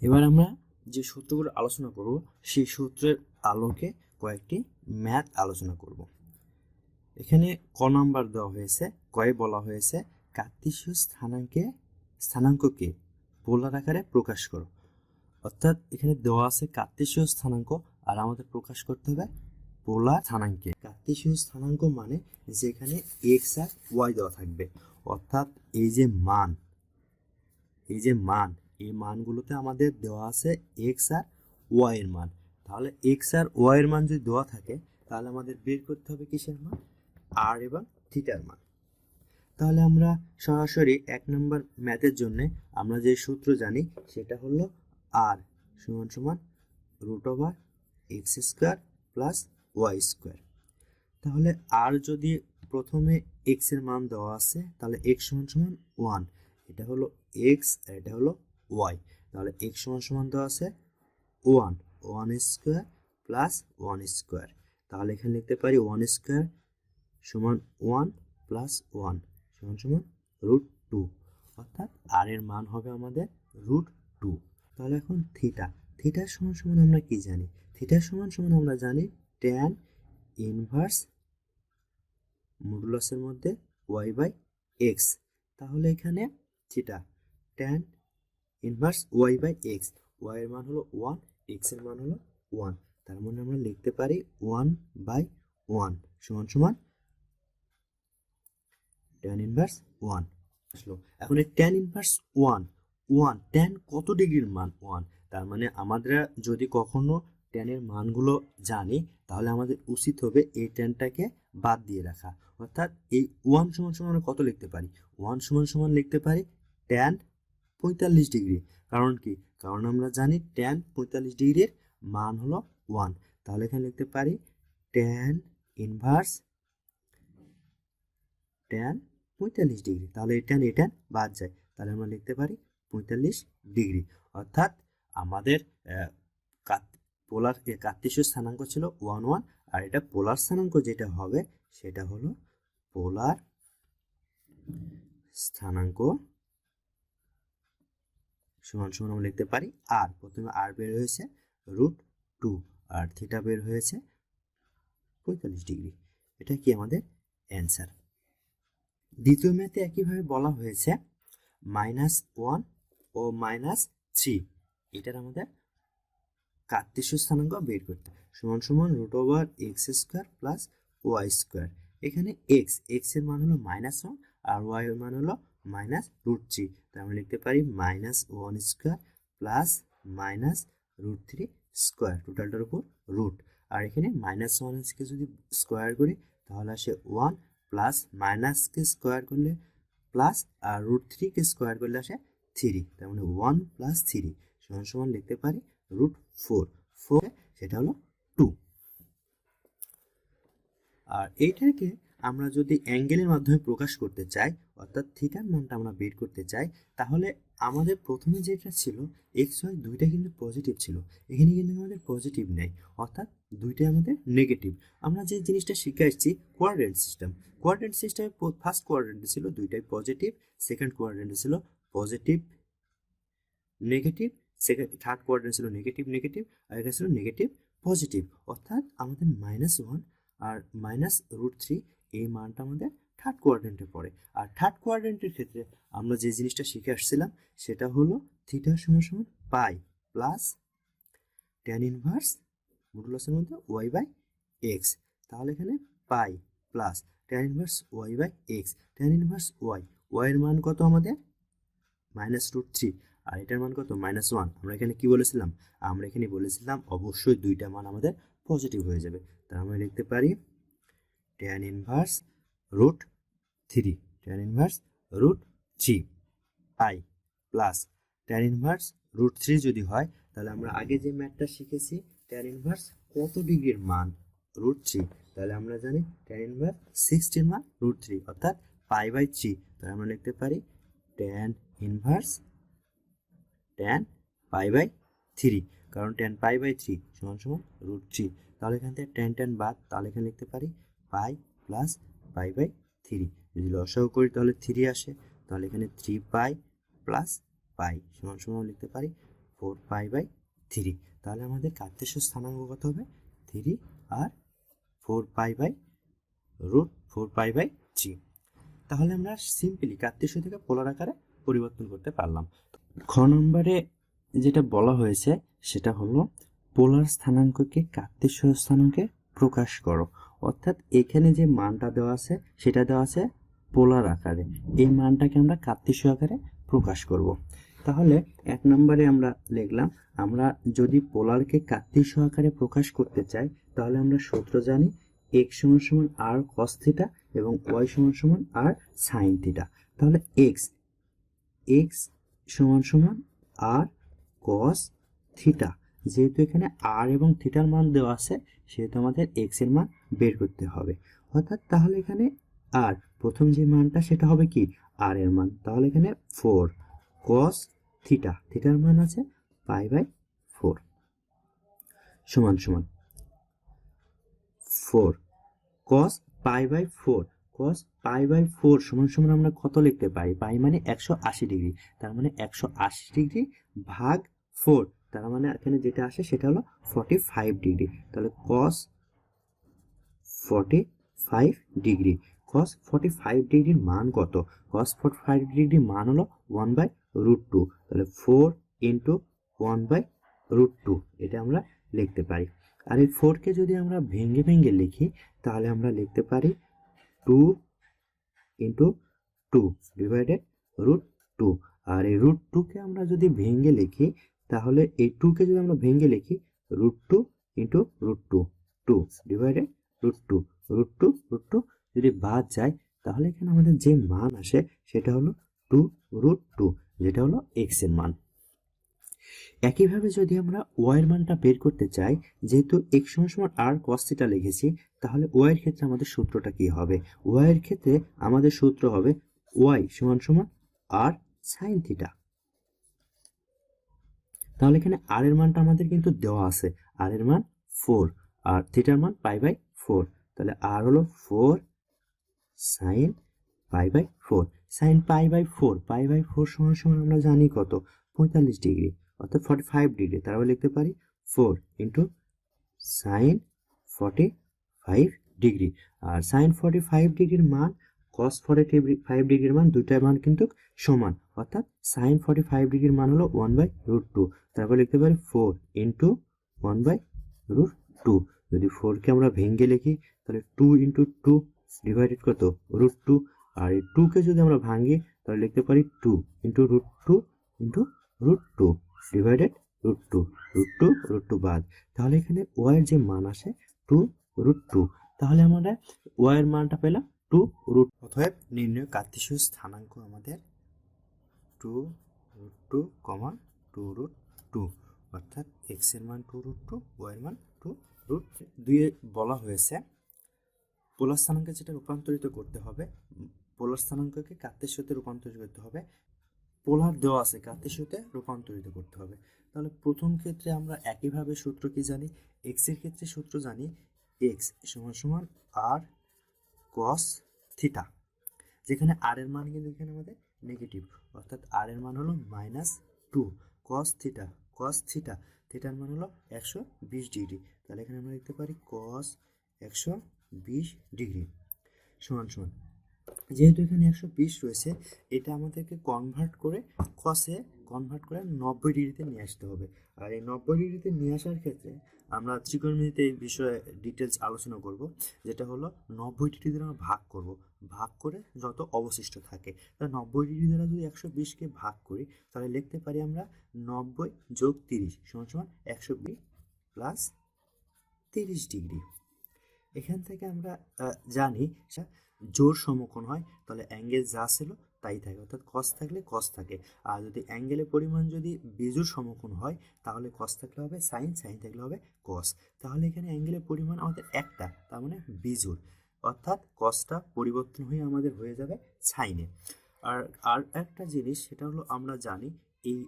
এবার আমরা যে সূত্রগুলো আলোচনা করব সেই সূত্রের আলোকে কয়েকটি ম্যাথ আলোচনা করব। এখানে ক নাম্বার দেওয়া হয়েছে, কয়ে বলা হয়েছে কার্টেসীয় স্থানাঙ্ককে পোলার আকারে প্রকাশ করো। অর্থাৎ এখানে দেওয়া আছে কার্টেসীয় স্থানাঙ্ক আর আমাদের প্রকাশ করতে হবে পোলার স্থানাঙ্কে। কার্টেসীয় স্থানাঙ্ক মানে যেখানে এক্স আর ওয়াই দেওয়া থাকবে, অর্থাৎ এই যে মান এই মানগুলোতে আমাদের দেওয়া আছে এক্স আর ওয়াই এর মান। তাহলে এক্স আর ওয়াই এর মান যদি দেওয়া থাকে তাহলে আমাদের বের করতে হবে কিসের মান? আর এবং থিটার মান। তাহলে আমরা সরাসরি 1 নম্বর ম্যাথের জন্য আমরা যে সূত্র জানি সেটা হলো আর সমান সমান √x² প্লাস y²। তাহলে আর যদি প্রথমে এক্স এর মান দেওয়া আছে তাহলে x সমান সমান 1, এটা হলো এক্স আর এটা হলো ওয়াই। তাহলে x সমান সমান দেওয়া আছে 1² প্লাস 1²। তাহলে এখানে লিখতে পারি 1² সমান 1 প্লাস 1 সমান সমান √2, অর্থাৎ আর এর মান হবে আমাদের √2। তাহলে এখন থিটা সমান সমান আমরা কি জানি? থিটা সমান সমান আমরা জানি tan ইনভার্স মডুলাসের মধ্যে y/x। তাহলে এখানে theta tan inverse y/x, y এর মান হলো 1, x এর মান হলো 1, তার মানে আমরা লিখতে পারি 1/1 সমান সমান tan ইনভার্স 1 আসলো। এখন এই tan ইনভার্স 1 tan কত ডিগ্রির মান 1, তার মানে আমাদের যদি কখনো tan এর মানগুলো জানি তাহলে আমাদের উচিত হবে এই tanটাকে বাদ দিয়ে রাখা। অর্থাৎ এই 1 সমান সমান আমরা কত লিখতে পারি? 1 সমান সমান লিখতে পারি tan 45 ডিগ্রি। কারণ কি? কারণ আমরা জানি tan 45 ডিগ্রির মান হলো 1। তাহলে এখানে লিখতে পারি tan ইনভার্স tan 45 ডিগ্রি। তাহলে এই tan বাদ যায়, তাহলে আমরা লিখতে পারি 45 ডিগ্রি। অর্থাৎ আমাদের পোলার কার্টেসীয় স্থানাঙ্ক ছিল 1 1, আর এটা পোলার স্থানাঙ্ক যেটা হবে সেটা হলো পোলার স্থানাঙ্ক সমান সমান আমরা লিখতে পারি আর, প্রথমে আর বের হয়েছে √2 আর থিটা বের হয়েছে 45 ডিগ্রি। এটা কি আমাদের অ্যান্সার। দ্বিতীয় ম্যাথে একইভাবে বলা হয়েছে -1 ও -3, এটার আমাদের কার্টেসীয় স্থানাঙ্ক বের করতে সমান সমান √x² প্লাস y²। এখানে x এর মান হলো -1 আর y এর মান হলো -√3, তাই আমরা লিখতে পারি -1² প্লাস -√3², টোটালটার উপর রুট। আর এখানে -1 কে যদি স্কোয়ার করি তাহলে আসে 1 প্লাস মাইনাসকে স্কোয়ার করলে প্লাস আর √3 কে স্কোয়ার করলে আসে 3, তার মানে 1 প্লাস 3 সমান সমান লিখতে পারি √4, সেটা হলো 2। আর এইটাকে আমরা যদি অ্যাঙ্গেলের মাধ্যমে প্রকাশ করতে চাই, অর্থাৎ থিটার মানটা আমরা বের করতে চাই, তাহলে আমাদের প্রথমে যেটা ছিল এক্স ওয়াই দুইটা কিন্তু পজিটিভ ছিল, এখানে কিন্তু আমাদের পজিটিভ নেই, অর্থাৎ দুইটাই আমাদের নেগেটিভ। আমরা যে জিনিসটা শিখে আসছি কোয়াড্রেন্ট সিস্টেমে ফার্স্ট কোয়াড্রেন্টে ছিল দুইটাই পজিটিভ, সেকেন্ড কোয়াড্রেন্টে ছিল পজিটিভ নেগেটিভ, থার্ড কোয়াড্রেন্ট ছিল নেগেটিভ আর এটা ছিল নেগেটিভ পজিটিভ। অর্থাৎ আমাদের -1 আর -√3 এই মানটা আমাদের থার্ড কোয়াড্রেন্টে পড়ে। আর থার্ড কোয়াড্রেন্টের ক্ষেত্রে আমরা যে জিনিসটা শিখে আসছিলাম সেটা হলো থিটা সমান সমান পাই প্লাস tan ইনভার্স মডুলাসের মধ্যে y/x। তাহলে এখানে পাই plus tan inverse y/x, tan inverse y এর মান কত আমাদের? -√3, আর এটার মান কত? -1। আমরা এখানে কি বলেছিলাম? আমরা এখানে বলেছিলাম অবশ্যই দুইটা মান আমাদের পজিটিভ হয়ে যাবে, তার আমরা লিখতে পারি tan ইনভার্স √3 পাই প্লাস tan ইনভার্স √3 যদি হয় তাহলে আমরা আগে যে ম্যাথটা শিখেছি tan ইনভার্স কত ডিগ্রির মান √3, তাহলে আমরা জানি tan ইনভার্স 60 এর মান √3, অর্থাৎ π/3, তাহলে আমরা লিখতে পারি tan ইনভার্স tan π/3, কারণ tan π/3 সমান সমান √3। তাহলে এখান থেকে tan বাদ, তাহলে এখানে লিখতে পারি পাই প্লাস π/3। যদি লসাগু করি তাহলে 3 আসে, তাহলে এখানে 3π প্লাস পাই সমান সমান লিখতে পারি 4π/3। তাহলে আমাদের কার্তেশীয় স্থানাঙ্ক কত হবে 3 আর 4π/√4π/3। তাহলে আমরা সিম্পলি কার্তেশীয় থেকে পোলার আকারে পরিবর্তন করতে পারলাম। খ নম্বরে যেটা বলা হয়েছে সেটা হলো পোলার স্থানাঙ্ককে কার্তেশীয় স্থানাঙ্কে প্রকাশ করো। অর্থাৎ এখানে যে মানটা দেওয়া আছে সেটা দেওয়া আছে পোলার আকারে, এই মানটাকে আমরা কার্তেশীয় আকারে প্রকাশ করব। তাহলে 1 নম্বরে আমরা লিখলাম, আমরা যদি পোলারকে কার্তেশীয় আকারে প্রকাশ করতে চাই তাহলে আমরা সূত্র জানি x = r cos থিটা এবং y = r sin থিটা। তাহলে x = r cos থিটা, যেহেতু এখানে r এবং থিটার মান দেওয়া আছে সেহেতু আমাদের x এর মান বের করতে হবে। অর্থাৎ তাহলে এখানে r প্রথম যে মানটা সেটা হবে কি r এর মান, তাহলে এখানে 4 cos থিটা, থিটার মান আছে π/4 সমান সমান 4 cos π/4, cos π/4 সমান সমান আমরা কত লিখতে পারি, পাই মানে 180 ডিগ্রি, তার মানে 180 ডিগ্রি ভাগ 4, তার মানে এখানে যেটা আসে সেটা হলো 45 ডিগ্রি। তাহলে cos 45 ডিগ্রি, cos 45 ডিগ্রির মান কত, cos 45 ডিগ্রির মান হলো 1/√2, তাহলে 4 × 1/√2 এটা আমরা লিখতে পারি। আর এই 4 কে যদি আমরা ভেঙে ভেঙে লিখি তাহলে আমরা লিখতে পারি 2 × 2 /√2। আর এই √2 কে আমরা যদি ভেঙে লিখি তাহলে এই 2 কে যদি আমরা ভেঙে লিখি √2 × √2, 2 /√2, √2 যদি বাদ যায় তাহলে এখানে আমাদের যে মান আসে সেটা হলো 2√2, যেটা হলো x এর মান। একইভাবে যদি আমরা y এর মানটা বের করতে চাই, যেহেতু x = r cos থিটা লিখেছি, তাহলে y এর ক্ষেত্রে আমাদের সূত্রটা কি হবে, y এর ক্ষেত্রে আমাদের সূত্র হবে y = r sin থিটা। তাহলে এখানে r এর মানটা আমাদের কিন্তু দেওয়া আছে, r এর মান 4 আর থিটার মান π/4, তাহলে r হলো 4 sin π/4, sin π/4 সমান আমরা জানি কত 45 ডিগ্রি, অর্থাৎ 45 ডিগ্রি, তারপর লিখতে পারি 4 × sin 45 ডিগ্রি। আর sin 45 ডিগ্রির মান cos 45 ডিগ্রির মান, দুইটার মান কিন্তু সমান, অর্থাৎ sin 45 ডিগ্রির মান হলো 1/√2, তারপর লিখতে পারি 4 × 1/√2। যদি 4 কে আমরা ভেঙে লিখি তাহলে 2 × 2 ডিভাইডেড কত √2, আর এই 2 কে যদি আমরা ভাঙি তাহলে লিখতে পারি 2 × √2 × √2 ডিভাইডেড √2, √2 বাদ, তাহলে এখানে y এর যে মান আসে 2√2। তাহলে আমরা y এর মানটা পেলাম 2√2। অতএব নির্ণয় কার্তেশীয় স্থানাঙ্ক আমাদের 2√2, 2√2, অর্থাৎ x এর মান 2√2, y এর মান 2√2 এ বলা হয়েছে পোলার স্থানাঙ্কে যেটা রূপান্তরিত করতে হবে, পোলার স্থানাঙ্ককে কার্তেশীয়তে রূপান্তরিত করতে হবে, পোলার দেওয়া আছে কার্তেশীয়তে রূপান্তরিত করতে হবে। তাহলে প্রথম ক্ষেত্রে আমরা একইভাবে সূত্র কি জানি, x এর ক্ষেত্রে সূত্র জানি x = r cos থিটা, যেখানে r এর মান কিন্তু এখানে আমাদের নেগেটিভ, অর্থাৎ r এর মান হলো -2 cos থিটা, cos থিটা, থিটার মান হলো 120 ডিগ্রি, তাহলে এখানে আমরা লিখতে পারি cos 120 ডিগ্রি সমান সমান, যেহেতু এখানে 120 রয়েছে এটা আমাদেরকে কনভার্ট করে কসে কনভার্ট করে 90 ডিগ্রিতে নিয়ে আসতে হবে। আর এই 90 ডিগ্রিতে নিয়ে আসার ক্ষেত্রে আমরা ত্রিকোণমিতিতে এই বিষয়ে ডিটেলস আলোচনা করব, যেটা হলো 90 ডিগ্রি দ্বারা আমরা ভাগ করব, ভাগ করে যত অবশিষ্ট থাকে, তাহলে 90 ডিগ্রি দ্বারা যদি 120কে ভাগ করি তাহলে লিখতে পারি আমরা 90 + 30 = 120 + 30 ডিগ্রি। এখান থেকে আমরা জানি জোড় সমকোণ হয় তাহলে অ্যাঙ্গেল যা ছিল তাই থাকে, অর্থাৎ cos থাকলে cos থাকে, আর যদি অ্যাঙ্গেলের পরিমাণ যদি বিজোড় সমকোণ হয় তাহলে cos থাকলে হবে sin, sin থাকলে হবে cos। তাহলে এখানে অ্যাঙ্গেলের পরিমাণ আমাদের একটা, তার মানে বিজোড়, অর্থাৎ cosটা পরিবর্তন হয়ে আমাদের হয়ে যাবে সাইনে। আর একটা জিনিস সেটা হলো আমরা জানি এই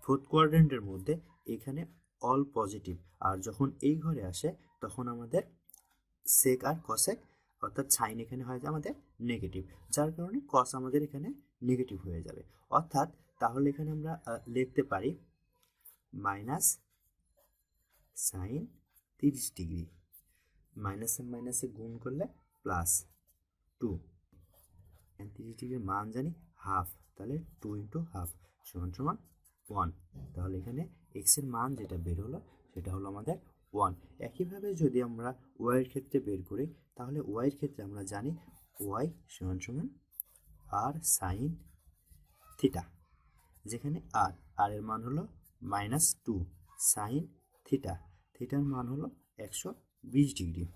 ফোর্থ কোয়াড্রেন্টের মধ্যে এখানে অল পজিটিভ, আর যখন এই ঘরে আসে তখন আমাদের সেক আর কসেক, অর্থাৎ সাইন এখানে হয়ে যায় আমাদের নেগেটিভ, যার কারণে কস আমাদের এখানে নেগেটিভ হয়ে যাবে। অর্থাৎ তাহলে এখানে আমরা লিখতে পারি মাইনাস সাইন 30 ডিগ্রি, মাইনাসে মাইনাসে গুণ করলে প্লাস 2, 30 ডিগ্রির মান জানি হাফ, তাহলে 2 ইন্টু হাফ সমান সমান 1। তাহলে এখানে এক্সের মান যেটা বের হলো সেটা হলো আমাদের 1। একইভাবে যদি আমরা ওয়াইয়ের ক্ষেত্রে বের করি, তাহলে ওয়াইয়ের ক্ষেত্রে আমরা জানি ওয়াই সমান সমান আর সাইন থিটা, যেখানে আর এর মান হলো -2 সাইন থিটা, থিটার মান হলো 120 ডিগ্রি।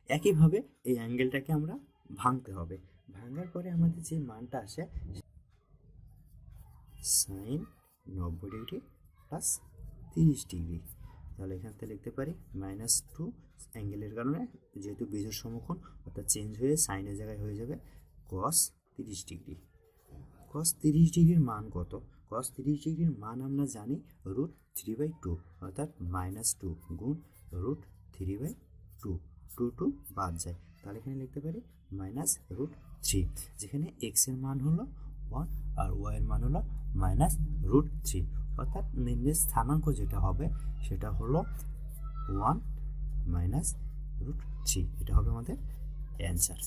একইভাবে এই অ্যাঙ্গেলটাকে আমরা ভাঙতে হবে, ভাঙার পরে আমাদের যে মানটা আসে সাইন 90 ডিগ্রি প্লাস 30 ডিগ্রি। তাহলে এখান থেকে লিখতে পারি -2 অ্যাঙ্গেলের কারণে যেহেতু বিজোড় সমকোণ অর্থাৎ চেঞ্জ হয়ে সাইনের জায়গায় হয়ে যাবে cos 30 ডিগ্রি। cos 30 ডিগ্রির মান কত? cos 30 ডিগ্রির মান আমরা জানি √3/2 অর্থাৎ -2 গুণ √3/2, 2 বাদ যায়, তাহলে এখানে লিখতে পারি -√3, যেখানে x এর মান হলো 1 আর y এর মান হলো -√3, অর্থাৎ নিম্নের স্থানাঙ্ক যেটা হবে সেটা হলো 1 - √3। এটা হবে আমাদের অ্যান্সার।